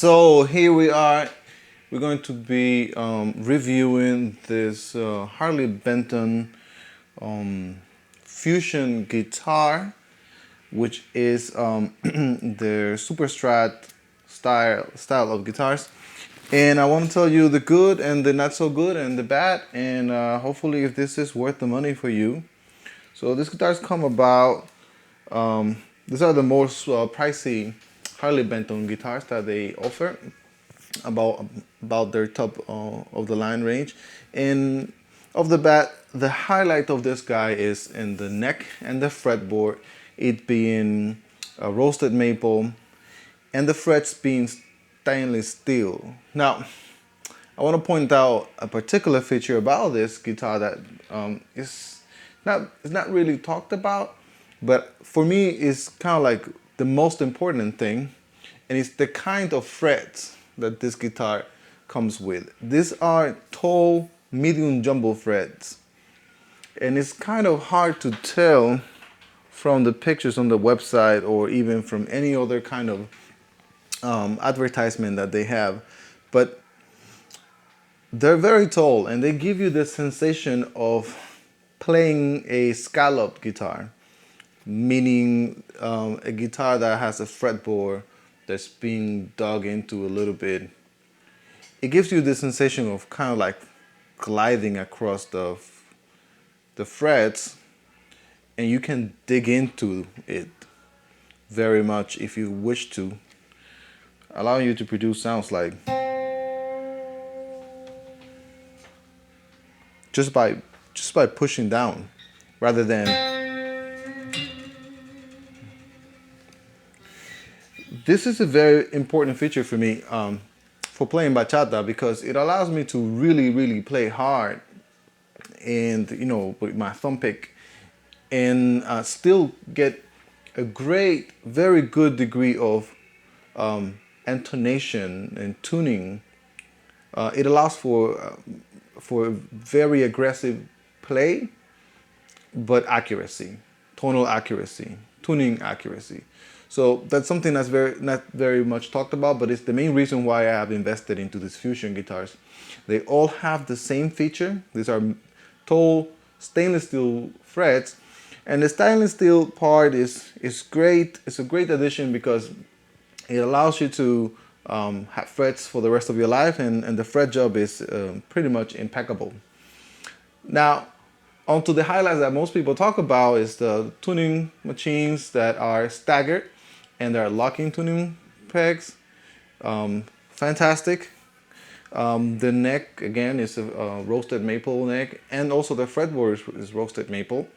So here we are. We're going to be reviewing this Harley Benton fusion guitar, which is their super strat style of guitars. And I want to tell you the good and the not so good and the bad, and hopefully if this is worth the money for you. So these guitars come about. These are the most pricey Harley Benton guitars that they offer, about their top of the line range. And off the bat, the highlight of this guy is in the neck and the fretboard, it being roasted maple, and the frets being stainless steel. Now, I want to point out a particular feature about this guitar that is not really talked about, but for me is kind of like the most important thing, and it's the kind of frets that this guitar comes with. These are tall, medium jumbo frets, and it's kind of hard to tell from the pictures on the website or even from any other kind of advertisement that they have, but they're very tall and they give you the sensation of playing a scalloped guitar, meaning a guitar that has a fretboard that's being dug into a little bit. It gives you the sensation of kind of like gliding across the frets, and you can dig into it very much if you wish to, allowing you to produce sounds like just by pushing down rather than. This is a very important feature for me for playing bachata, because it allows me to really play hard and with my thumb pick, and still get a great, very good degree of intonation and tuning. It allows for very aggressive play, but accuracy, tonal accuracy, tuning accuracy. So that's something that's not very much talked about, but it's the main reason why I have invested into these fusion guitars. They all have the same feature. These are tall stainless steel frets, and the stainless steel part is great. It's a great addition because it allows you to have frets for the rest of your life, and the fret job is pretty much impeccable. Now, onto the highlights that most people talk about is the tuning machines that are staggered, and there are locking tuning pegs. Fantastic. The neck, again, is a roasted maple neck, and also the fretboard is roasted maple,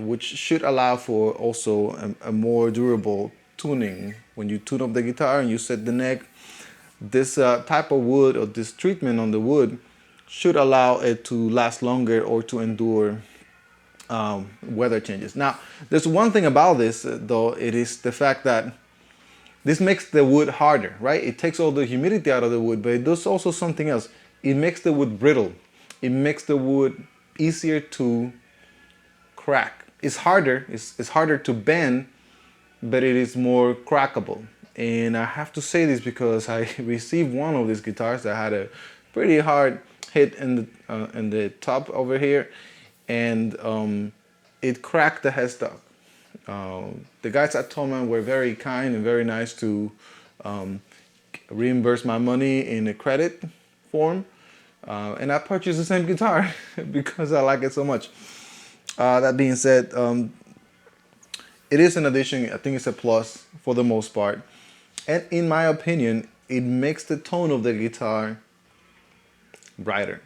which should allow for also a more durable tuning. When you tune up the guitar and you set the neck, this type of wood, or this treatment on the wood, should allow it to last longer or to endure weather changes. Now, there's one thing about this, though, it is the fact that this makes the wood harder, right? It takes all the humidity out of the wood, but it does also something else. It makes the wood brittle. It makes the wood easier to crack. It's harder to bend, but it is more crackable. And I have to say this because I received one of these guitars that had a pretty hard hit in the top over here, and it cracked the headstock. The guys at Toman were very kind and very nice to reimburse my money in a credit form, and I purchased the same guitar because I like it so much. That being said, it is an addition. I think it's a plus for the most part, and in my opinion, it makes the tone of the guitar brighter,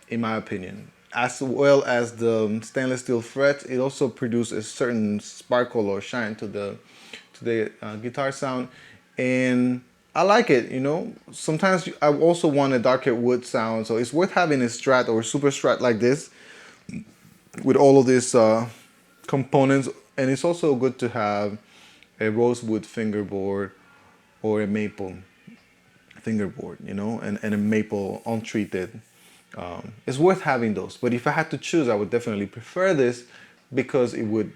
in my opinion. As well as the stainless steel frets, it also produces a certain sparkle or shine to the guitar sound, and I like it. Sometimes I also want a darker wood sound, so it's worth having a strat or super strat like this with all of these components. And it's also good to have a rosewood fingerboard or a maple fingerboard, and a maple untreated. It's worth having those. But if I had to choose, I would definitely prefer this, because it would,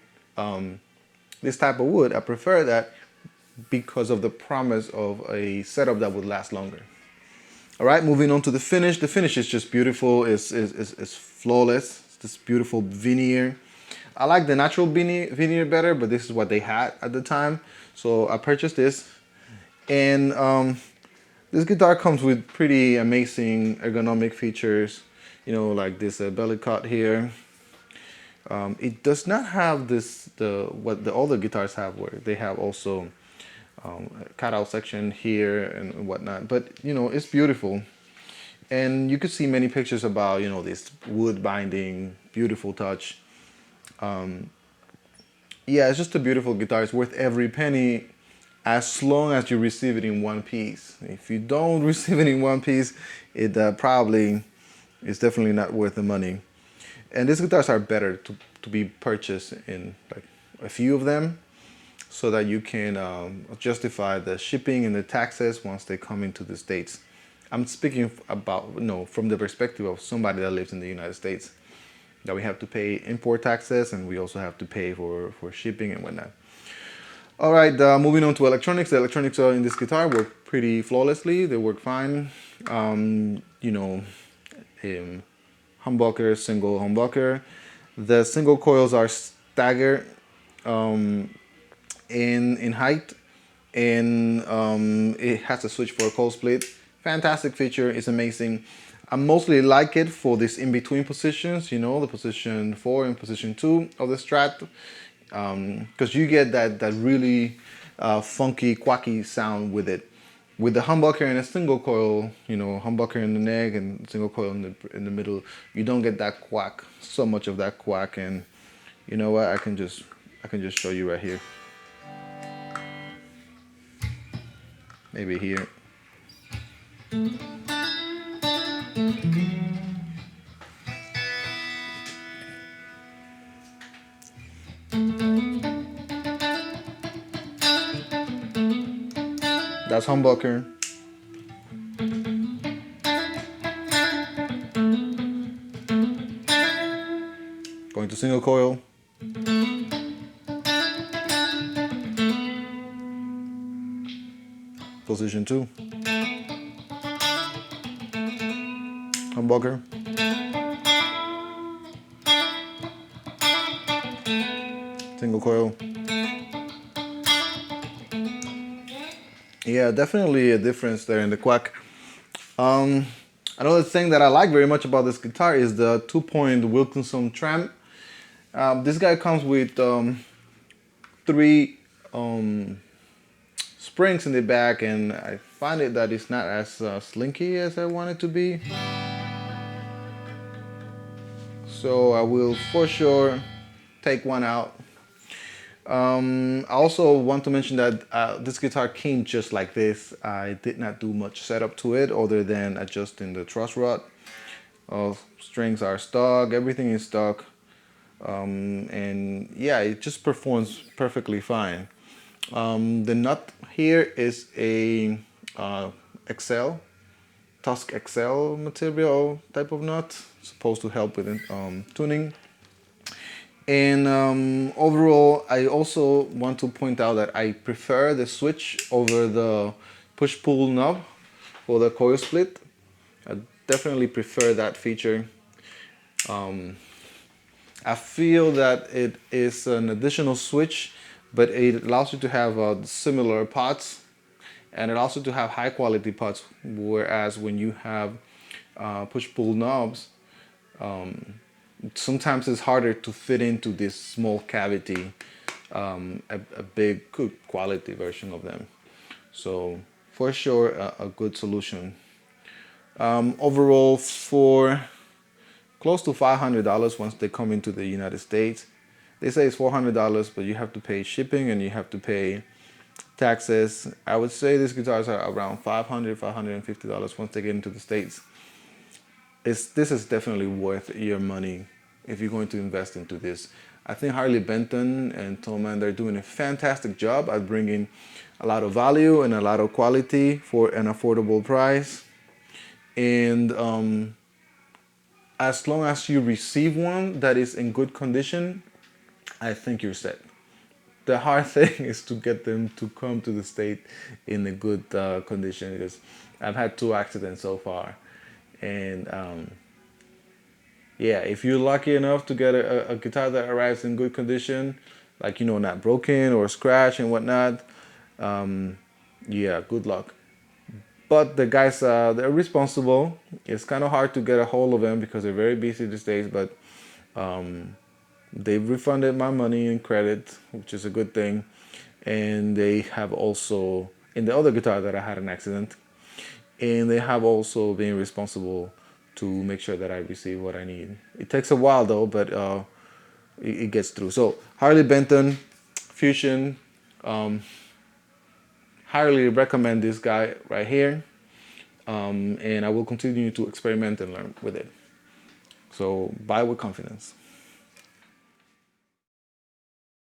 this type of wood, I prefer that because of the promise of a setup that would last longer. All right, moving on to the finish. The finish is just beautiful. It's flawless. It's this beautiful veneer. I like the natural veneer better, but this is what they had at the time. So I purchased this. And this guitar comes with pretty amazing ergonomic features. You know, like this belly cut here. It does not have what the other guitars have, where they have also a cutout section here and whatnot. But you know, it's beautiful, and you could see many pictures about this wood binding, beautiful touch. Yeah, it's just a beautiful guitar. It's worth every penny, as long as you receive it in one piece. If you don't receive it in one piece, it probably is definitely not worth the money. And these guitars are better to be purchased in like a few of them, so that you can justify the shipping and the taxes once they come into the States. I'm speaking about, from the perspective of somebody that lives in the United States, that we have to pay import taxes, and we also have to pay for shipping and whatnot. All right, moving on to electronics. The electronics in this guitar work pretty flawlessly. They work fine. Humbucker, single humbucker. The single coils are staggered in height, and it has a switch for a coil split. Fantastic feature. It's amazing. I mostly like it for this in-between positions, the position 4 and position 2 of the Strat, because you get that really funky, quacky sound with it. With the humbucker and a single coil, humbucker in the neck and single coil in the middle, you don't get that quack, so much of that quack. And you know what? I can just show you right here. Maybe here. That's humbucker. Going to single coil. Position 2. Humbucker. Single coil. Yeah, definitely a difference there in the quack. Another thing that I like very much about this guitar is the 2-point Wilkinson tram. This guy comes with 3 springs in the back, and I find it that it's not as slinky as I want it to be. So I will for sure take one out. I also want to mention that this guitar came just like this. I did not do much setup to it other than adjusting the truss rod. Strings are stock, everything is stock. And yeah, it just performs perfectly fine. The nut here is a Tusk XL material type of nut, supposed to help with tuning. And overall, I also want to point out that I prefer the switch over the push-pull knob for the coil split. I definitely prefer that feature. I feel that it is an additional switch, but it allows you to have similar pots, and it allows you to have high-quality pots, whereas when you have push-pull knobs, sometimes it's harder to fit into this small cavity, a big good quality version of them. So for sure, a good solution. Overall, for close to $500 once they come into the United States. They say it's $400, but you have to pay shipping and you have to pay taxes. I would say these guitars are around $500, $550 once they get into the States. This is definitely worth your money if you're going to invest into this. I think Harley, Benton, and Tolman, they're doing a fantastic job at bringing a lot of value and a lot of quality for an affordable price. And as long as you receive one that is in good condition, I think you're set. the hard thing is to get them to come to the state in a good condition, because I've had 2 accidents so far, and yeah, if you're lucky enough to get a guitar that arrives in good condition, like, not broken or scratched and whatnot, yeah, good luck. But the guys, they're responsible. It's kind of hard to get a hold of them because they're very busy these days, but they've refunded my money in credit, which is a good thing. And they have also, in the other guitar that I had an accident, and they have also been responsible to make sure that I receive what I need. It takes a while though, but it gets through. So Harley Benton Fusion, highly recommend this guy right here, and I will continue to experiment and learn with it. So buy with confidence.